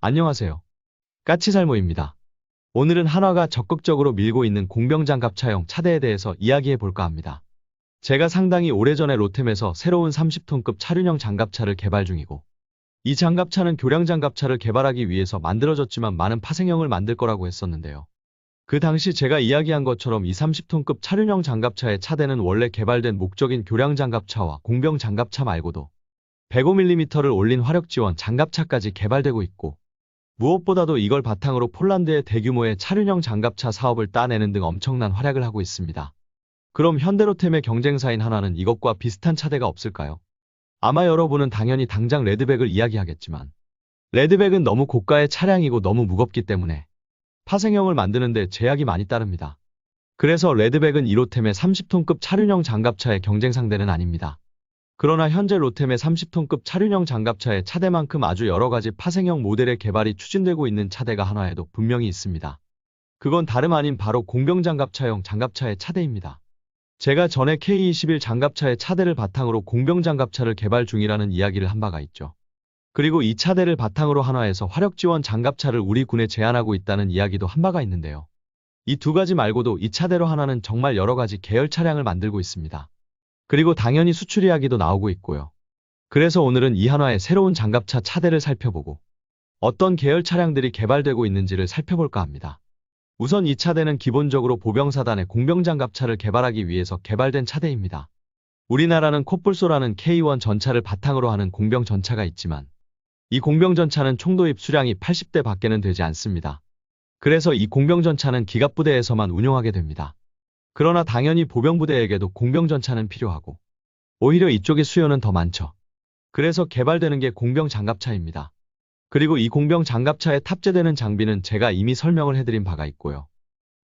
안녕하세요. 까치살모입니다. 오늘은 한화가 적극적으로 밀고 있는 공병장갑차용 차대에 대해서 이야기해 볼까 합니다. 제가 상당히 오래전에 로템에서 새로운 30톤급 차륜형 장갑차를 개발 중이고, 이 장갑차는 교량 장갑차를 개발하기 위해서 만들어졌지만 많은 파생형을 만들 거라고 했었는데요. 그 당시 제가 이야기한 것처럼 이 30톤급 차륜형 장갑차의 차대는 원래 개발된 목적인 교량 장갑차와 공병 장갑차 말고도 105mm를 올린 화력 지원 장갑차까지 개발되고 있고, 무엇보다도 이걸 바탕으로 폴란드의 대규모의 차륜형 장갑차 사업을 따내는 등 엄청난 활약을 하고 있습니다. 그럼 현대로템의 경쟁사인 한화는 이것과 비슷한 차대가 없을까요? 아마 여러분은 당연히 당장 레드백을 이야기하겠지만, 레드백은 너무 고가의 차량이고 너무 무겁기 때문에 파생형을 만드는데 제약이 많이 따릅니다. 그래서 레드백은 이로템의 30톤급 차륜형 장갑차의 경쟁 상대는 아닙니다. 그러나 현재 로템의 30톤급 차륜형 장갑차의 차대만큼 아주 여러가지 파생형 모델의 개발이 추진되고 있는 차대가 한화에도 분명히 있습니다. 그건 다름 아닌 바로 공병장갑차용 장갑차의 차대입니다. 제가 전에 K21 장갑차의 차대를 바탕으로 공병장갑차를 개발 중이라는 이야기를 한 바가 있죠. 그리고 이 차대를 바탕으로 한화에서 화력지원 장갑차를 우리 군에 제안하고 있다는 이야기도 한 바가 있는데요. 이 두 가지 말고도 이 차대로 한화는 정말 여러가지 계열 차량을 만들고 있습니다. 그리고 당연히 수출 이야기도 나오고 있고요. 그래서 오늘은 이 한화의 새로운 장갑차 차대를 살펴보고 어떤 계열 차량들이 개발되고 있는지를 살펴볼까 합니다. 우선 이 차대는 기본적으로 보병사단의 공병장갑차를 개발하기 위해서 개발된 차대입니다. 우리나라는 콧불소라는 K1 전차를 바탕으로 하는 공병 전차가 있지만, 이 공병 전차는 총도입 수량이 80대 밖에는 되지 않습니다. 그래서 이 공병 전차는 기갑부대에서만 운용하게 됩니다. 그러나 당연히 보병부대에게도 공병전차는 필요하고, 오히려 이쪽의 수요는 더 많죠. 그래서 개발되는 게 공병장갑차입니다. 그리고 이 공병장갑차에 탑재되는 장비는 제가 이미 설명을 해드린 바가 있고요.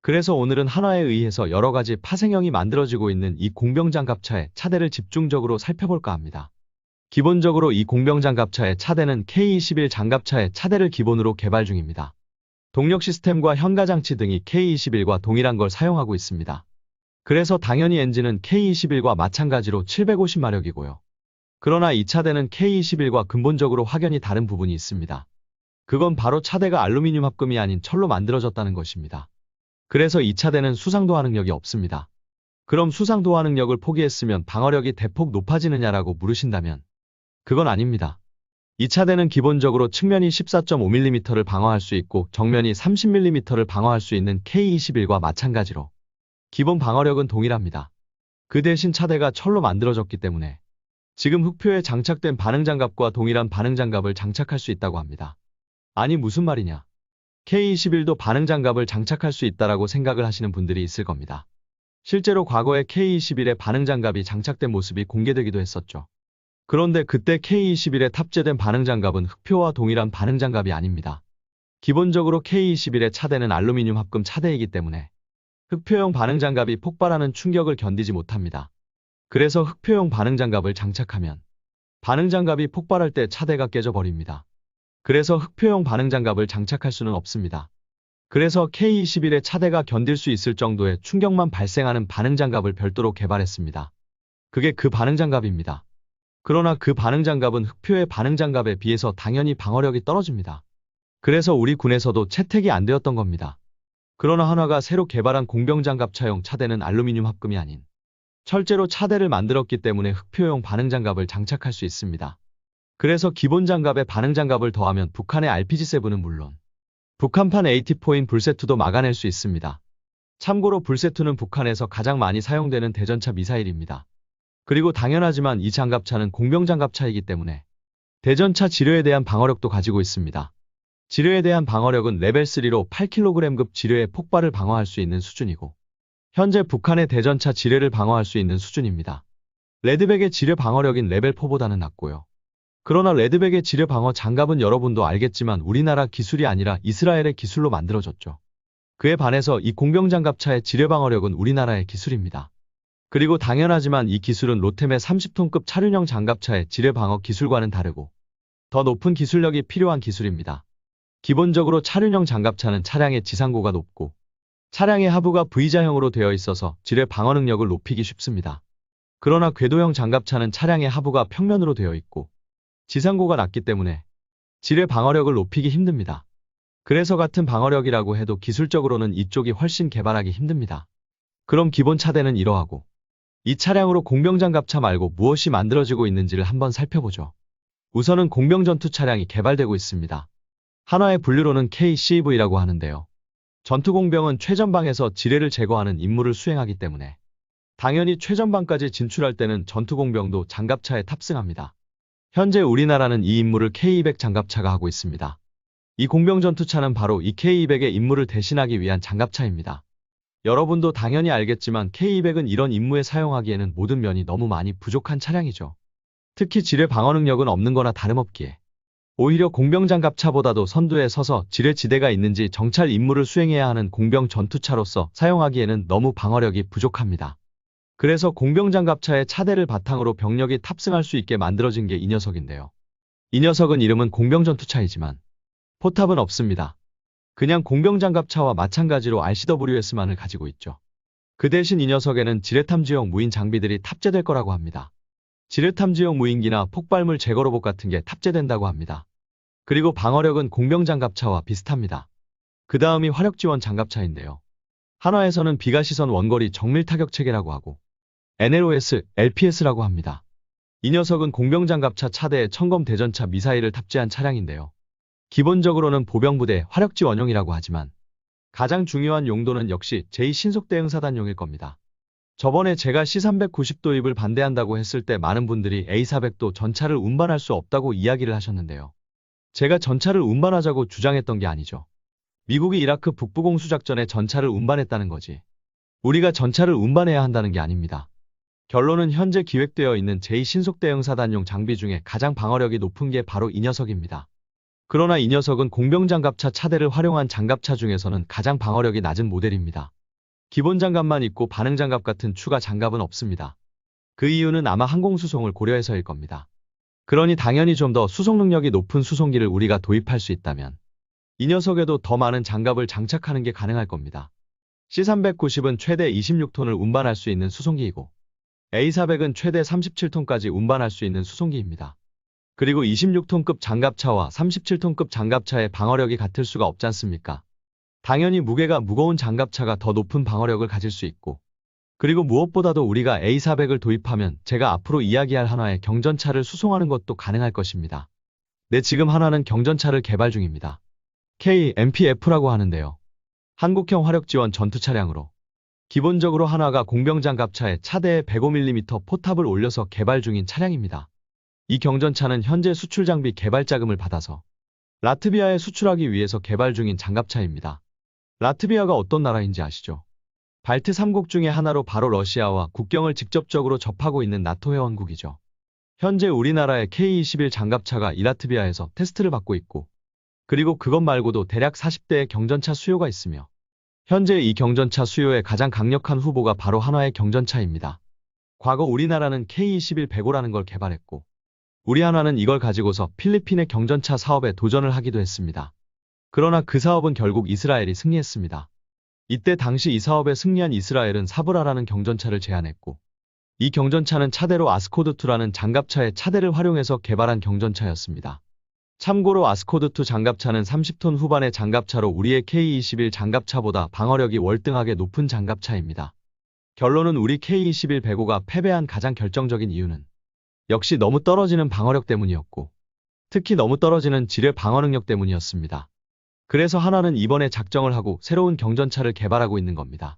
그래서 오늘은 한화에 의해서 여러가지 파생형이 만들어지고 있는 이 공병장갑차의 차대를 집중적으로 살펴볼까 합니다. 기본적으로 이 공병장갑차의 차대는 K21 장갑차의 차대를 기본으로 개발 중입니다. 동력 시스템과 현가장치 등이 K21과 동일한 걸 사용하고 있습니다. 그래서 당연히 엔진은 K21과 마찬가지로 750마력이고요. 그러나 이 차대는 K21과 근본적으로 확연히 다른 부분이 있습니다. 그건 바로 차대가 알루미늄 합금이 아닌 철로 만들어졌다는 것입니다. 그래서 이 차대는 수상도하 능력이 없습니다. 그럼 수상도하 능력을 포기했으면 방어력이 대폭 높아지느냐라고 물으신다면 그건 아닙니다. 이 차대는 기본적으로 측면이 14.5mm를 방어할 수 있고 정면이 30mm를 방어할 수 있는 K21과 마찬가지로 기본 방어력은 동일합니다. 그 대신 차대가 철로 만들어졌기 때문에 지금 흑표에 장착된 반응장갑과 동일한 반응장갑을 장착할 수 있다고 합니다. 아니 무슨 말이냐. K21도 반응장갑을 장착할 수 있다라고 생각을 하시는 분들이 있을 겁니다. 실제로 과거에 K21에 반응장갑이 장착된 모습이 공개되기도 했었죠. 그런데 그때 K21에 탑재된 반응장갑은 흑표와 동일한 반응장갑이 아닙니다. 기본적으로 K21의 차대는 알루미늄 합금 차대이기 때문에 흑표용 반응장갑이 폭발하는 충격을 견디지 못합니다. 그래서 흑표용 반응장갑을 장착하면 반응장갑이 폭발할 때 차대가 깨져버립니다. 그래서 흑표용 반응장갑을 장착할 수는 없습니다. 그래서 K21의 차대가 견딜 수 있을 정도의 충격만 발생하는 반응장갑을 별도로 개발했습니다. 그게 그 반응장갑입니다. 그러나 그 반응장갑은 흑표의 반응장갑에 비해서 당연히 방어력이 떨어집니다. 그래서 우리 군에서도 채택이 안 되었던 겁니다. 그러나 한화가 새로 개발한 공병장갑차용 차대는 알루미늄 합금이 아닌 철제로 차대를 만들었기 때문에 흑표용 반응장갑을 장착할 수 있습니다. 그래서 기본 장갑에 반응장갑을 더하면 북한의 RPG-7은 물론 북한판 AT4인 불세투도 막아낼 수 있습니다. 참고로 불세투는 북한에서 가장 많이 사용되는 대전차 미사일입니다. 그리고 당연하지만 이 장갑차는 공병장갑차이기 때문에 대전차 지뢰에 대한 방어력도 가지고 있습니다. 지뢰에 대한 방어력은 레벨 3로 8kg급 지뢰의 폭발을 방어할 수 있는 수준이고 현재 북한의 대전차 지뢰를 방어할 수 있는 수준입니다. 레드백의 지뢰 방어력인 레벨 4보다는 낮고요. 그러나 레드백의 지뢰 방어 장갑은 여러분도 알겠지만 우리나라 기술이 아니라 이스라엘의 기술로 만들어졌죠. 그에 반해서 이 공병장갑차의 지뢰 방어력은 우리나라의 기술입니다. 그리고 당연하지만 이 기술은 로템의 30톤급 차륜형 장갑차의 지뢰 방어 기술과는 다르고 더 높은 기술력이 필요한 기술입니다. 기본적으로 차륜형 장갑차는 차량의 지상고가 높고 차량의 하부가 V자형으로 되어 있어서 지뢰 방어 능력을 높이기 쉽습니다. 그러나 궤도형 장갑차는 차량의 하부가 평면으로 되어 있고 지상고가 낮기 때문에 지뢰 방어력을 높이기 힘듭니다. 그래서 같은 방어력이라고 해도 기술적으로는 이쪽이 훨씬 개발하기 힘듭니다. 그럼 기본 차대는 이러하고 이 차량으로 공병장갑차 말고 무엇이 만들어지고 있는지를 한번 살펴보죠. 우선은 공병전투 차량이 개발되고 있습니다. 한화의 분류로는 KCV라고 하는데요. 전투공병은 최전방에서 지뢰를 제거하는 임무를 수행하기 때문에 당연히 최전방까지 진출할 때는 전투공병도 장갑차에 탑승합니다. 현재 우리나라는 이 임무를 K200 장갑차가 하고 있습니다. 이 공병전투차는 바로 이 K200의 임무를 대신하기 위한 장갑차입니다. 여러분도 당연히 알겠지만 K200은 이런 임무에 사용하기에는 모든 면이 너무 많이 부족한 차량이죠. 특히 지뢰 방어 능력은 없는 거나 다름없기에 오히려 공병장갑차보다도 선두에 서서 지뢰 지대가 있는지 정찰 임무를 수행해야 하는 공병 전투차로서 사용하기에는 너무 방어력이 부족합니다. 그래서 공병장갑차의 차대를 바탕으로 병력이 탑승할 수 있게 만들어진 게 이 녀석인데요. 이 녀석은 이름은 공병전투차이지만 포탑은 없습니다. 그냥 공병장갑차와 마찬가지로 RCWS만을 가지고 있죠. 그 대신 이 녀석에는 지뢰탐지용 무인 장비들이 탑재될 거라고 합니다. 지뢰탐지용 무인기나 폭발물 제거 로봇 같은 게 탑재된다고 합니다. 그리고 방어력은 공병장갑차와 비슷합니다. 그 다음이 화력지원 장갑차인데요. 한화에서는 비가시선 원거리 정밀 타격 체계라고 하고 NLOS, LPS라고 합니다. 이 녀석은 공병장갑차 차대에 청검 대전차 미사일을 탑재한 차량인데요. 기본적으로는 보병부대 화력지원용이라고 하지만 가장 중요한 용도는 역시 제2신속대응사단용일 겁니다. 저번에 제가 C390 도입을 반대한다고 했을 때 많은 분들이 A400도 전차를 운반할 수 없다고 이야기를 하셨는데요. 제가 전차를 운반하자고 주장했던 게 아니죠. 미국이 이라크 북부공수작전에 전차를 운반했다는 거지. 우리가 전차를 운반해야 한다는 게 아닙니다. 결론은 현재 기획되어 있는 제2신속대응사단용 장비 중에 가장 방어력이 높은 게 바로 이 녀석입니다. 그러나 이 녀석은 공병장갑차 차대를 활용한 장갑차 중에서는 가장 방어력이 낮은 모델입니다. 기본 장갑만 있고 반응장갑 같은 추가 장갑은 없습니다. 그 이유는 아마 항공수송을 고려해서일 겁니다. 그러니 당연히 좀 더 수송 능력이 높은 수송기를 우리가 도입할 수 있다면 이 녀석에도 더 많은 장갑을 장착하는 게 가능할 겁니다. C390은 최대 26톤을 운반할 수 있는 수송기이고 A400은 최대 37톤까지 운반할 수 있는 수송기입니다. 그리고 26톤급 장갑차와 37톤급 장갑차의 방어력이 같을 수가 없지 않습니까? 당연히 무게가 무거운 장갑차가 더 높은 방어력을 가질 수 있고 그리고 무엇보다도 우리가 A400을 도입하면 제가 앞으로 이야기할 한화의 경전차를 수송하는 것도 가능할 것입니다. 네, 지금 한화는 경전차를 개발 중입니다. KMPF라고 하는데요. 한국형 화력지원 전투차량으로 기본적으로 한화가 공병장갑차에 차대에 105mm 포탑을 올려서 개발 중인 차량입니다. 이 경전차는 현재 수출 장비 개발 자금을 받아서 라트비아에 수출하기 위해서 개발 중인 장갑차입니다. 라트비아가 어떤 나라인지 아시죠? 발트 3국 중에 하나로 바로 러시아와 국경을 직접적으로 접하고 있는 나토 회원국이죠. 현재 우리나라의 K21 장갑차가 이 라트비아에서 테스트를 받고 있고 그리고 그것 말고도 대략 40대의 경전차 수요가 있으며 현재 이 경전차 수요의 가장 강력한 후보가 바로 한화의 경전차입니다. 과거 우리나라는 K21-105라는 걸 개발했고 우리 한화는 이걸 가지고서 필리핀의 경전차 사업에 도전을 하기도 했습니다. 그러나 그 사업은 결국 이스라엘이 승리했습니다. 이때 당시 이 사업에 승리한 이스라엘은 사브라라는 경전차를 제안했고 이 경전차는 차대로 아스코드2라는 장갑차의 차대를 활용해서 개발한 경전차였습니다. 참고로 아스코드2 장갑차는 30톤 후반의 장갑차로 우리의 K21 장갑차보다 방어력이 월등하게 높은 장갑차입니다. 결론은 우리 K21-105가 패배한 가장 결정적인 이유는 역시 너무 떨어지는 방어력 때문이었고 특히 너무 떨어지는 지뢰 방어 능력 때문이었습니다. 그래서 한화는 이번에 작정을 하고 새로운 경전차를 개발하고 있는 겁니다.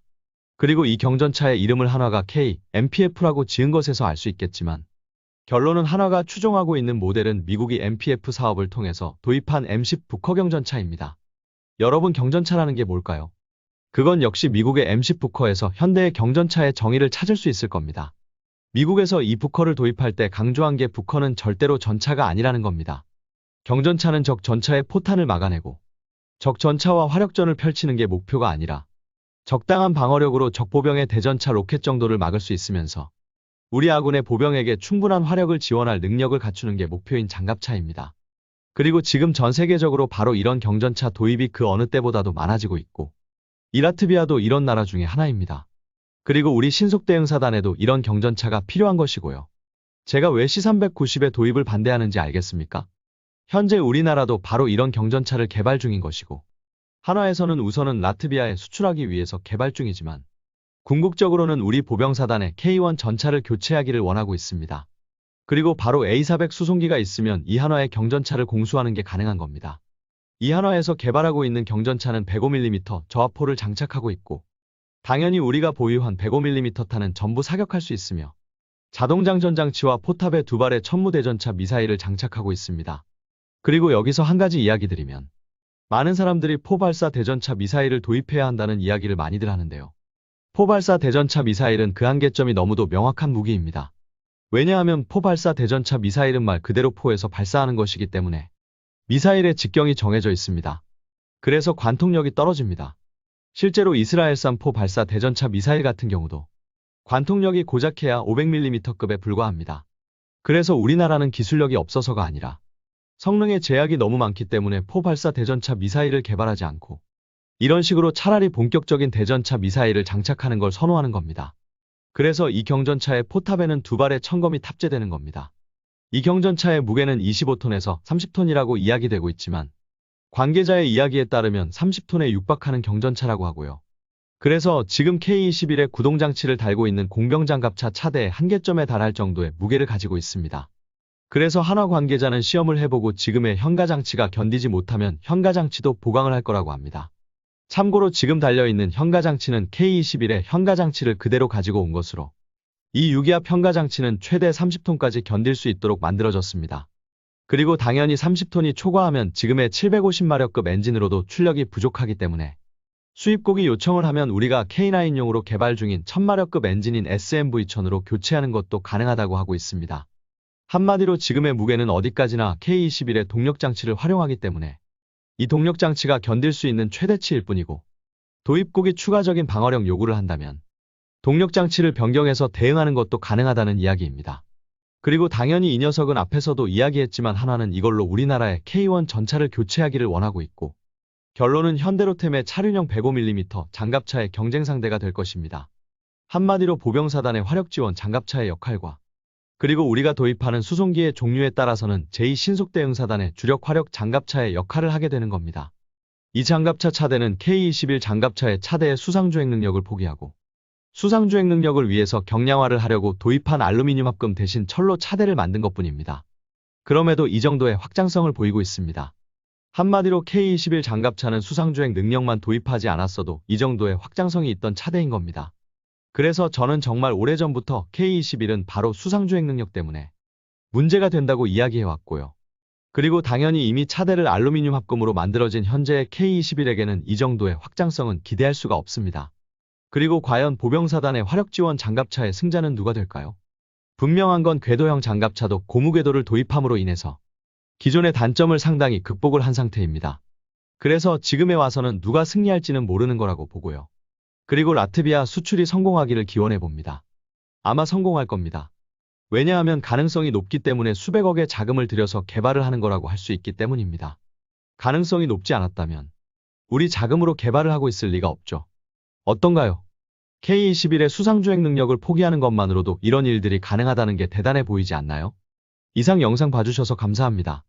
그리고 이 경전차의 이름을 한화가 KMPF라고 지은 것에서 알 수 있겠지만 결론은 한화가 추종하고 있는 모델은 미국이 MPF 사업을 통해서 도입한 M10 부커 경전차입니다. 여러분, 경전차라는 게 뭘까요? 그건 역시 미국의 M10 부커에서 현대의 경전차의 정의를 찾을 수 있을 겁니다. 미국에서 이 부커를 도입할 때 강조한 게 부커는 절대로 전차가 아니라는 겁니다. 경전차는 적 전차의 포탄을 막아내고 적 전차와 화력전을 펼치는 게 목표가 아니라 적당한 방어력으로 적 보병의 대전차 로켓 정도를 막을 수 있으면서 우리 아군의 보병에게 충분한 화력을 지원할 능력을 갖추는 게 목표인 장갑차입니다. 그리고 지금 전 세계적으로 바로 이런 경전차 도입이 그 어느 때보다도 많아지고 있고 이 라트비아도 이런 나라 중에 하나입니다. 그리고 우리 신속대응사단에도 이런 경전차가 필요한 것이고요. 제가 왜 C390의 도입을 반대하는지 알겠습니까? 현재 우리나라도 바로 이런 경전차를 개발 중인 것이고, 한화에서는 우선은 라트비아에 수출하기 위해서 개발 중이지만, 궁극적으로는 우리 보병사단의 K1 전차를 교체하기를 원하고 있습니다. 그리고 바로 A400 수송기가 있으면 이 한화의 경전차를 공수하는 게 가능한 겁니다. 이 한화에서 개발하고 있는 경전차는 105mm 저압포를 장착하고 있고, 당연히 우리가 보유한 105mm 탄은 전부 사격할 수 있으며, 자동장전 장치와 포탑에 2발의 천무대전차 미사일을 장착하고 있습니다. 그리고 여기서 한 가지 이야기 드리면, 많은 사람들이 포발사 대전차 미사일을 도입해야 한다는 이야기를 많이들 하는데요. 포발사 대전차 미사일은 그 한계점이 너무도 명확한 무기입니다. 왜냐하면 포발사 대전차 미사일은 말 그대로 포에서 발사하는 것이기 때문에 미사일의 직경이 정해져 있습니다. 그래서 관통력이 떨어집니다. 실제로 이스라엘산 포발사 대전차 미사일 같은 경우도 관통력이 고작해야 500mm급에 불과합니다. 그래서 우리나라는 기술력이 없어서가 아니라 성능의 제약이 너무 많기 때문에 포발사 대전차 미사일을 개발하지 않고 이런 식으로 차라리 본격적인 대전차 미사일을 장착하는 걸 선호하는 겁니다. 그래서 이 경전차의 포탑에는 2발의 천검이 탑재되는 겁니다. 이 경전차의 무게는 25톤에서 30톤이라고 이야기되고 있지만 관계자의 이야기에 따르면 30톤에 육박하는 경전차라고 하고요. 그래서 지금 K-21의 구동장치를 달고 있는 공병장갑차 차대의 한계점에 달할 정도의 무게를 가지고 있습니다. 그래서 한화 관계자는 시험을 해보고 지금의 현가장치가 견디지 못하면 현가장치도 보강을 할 거라고 합니다. 참고로 지금 달려있는 현가장치는 K-21의 현가장치를 그대로 가지고 온 것으로 이 유기압 현가장치는 최대 30톤까지 견딜 수 있도록 만들어졌습니다. 그리고 당연히 30톤이 초과하면 지금의 750마력급 엔진으로도 출력이 부족하기 때문에 수입국이 요청을 하면 우리가 K9용으로 개발 중인 1000마력급 엔진인 SMV1000으로 교체하는 것도 가능하다고 하고 있습니다. 한마디로 지금의 무게는 어디까지나 K-21의 동력장치를 활용하기 때문에 이 동력장치가 견딜 수 있는 최대치일 뿐이고 도입국이 추가적인 방어력 요구를 한다면 동력장치를 변경해서 대응하는 것도 가능하다는 이야기입니다. 그리고 당연히 이 녀석은 앞에서도 이야기했지만 한화는 이걸로 우리나라의 K1 전차를 교체하기를 원하고 있고 결론은 현대로템의 차륜형 105mm 장갑차의 경쟁 상대가 될 것입니다. 한마디로 보병사단의 화력지원 장갑차의 역할과 그리고 우리가 도입하는 수송기의 종류에 따라서는 제2신속대응사단의 주력 화력 장갑차의 역할을 하게 되는 겁니다. 이 장갑차 차대는 K-21 장갑차의 차대의 수상주행 능력을 포기하고 수상주행 능력을 위해서 경량화를 하려고 도입한 알루미늄 합금 대신 철로 차대를 만든 것뿐입니다. 그럼에도 이 정도의 확장성을 보이고 있습니다. 한마디로 K-21 장갑차는 수상주행 능력만 도입하지 않았어도 이 정도의 확장성이 있던 차대인 겁니다. 그래서 저는 정말 오래전부터 K-21은 바로 수상주행 능력 때문에 문제가 된다고 이야기해왔고요. 그리고 당연히 이미 차대를 알루미늄 합금으로 만들어진 현재의 K-21에게는 이 정도의 확장성은 기대할 수가 없습니다. 그리고 과연 보병사단의 화력지원 장갑차의 승자는 누가 될까요? 분명한 건 궤도형 장갑차도 고무궤도를 도입함으로 인해서 기존의 단점을 상당히 극복을 한 상태입니다. 그래서 지금에 와서는 누가 승리할지는 모르는 거라고 보고요. 그리고 라트비아 수출이 성공하기를 기원해봅니다. 아마 성공할 겁니다. 왜냐하면 가능성이 높기 때문에 수백억의 자금을 들여서 개발을 하는 거라고 할 수 있기 때문입니다. 가능성이 높지 않았다면 우리 자금으로 개발을 하고 있을 리가 없죠. 어떤가요? K-21의 수상주행 능력을 포기하는 것만으로도 이런 일들이 가능하다는 게 대단해 보이지 않나요? 이상 영상 봐주셔서 감사합니다.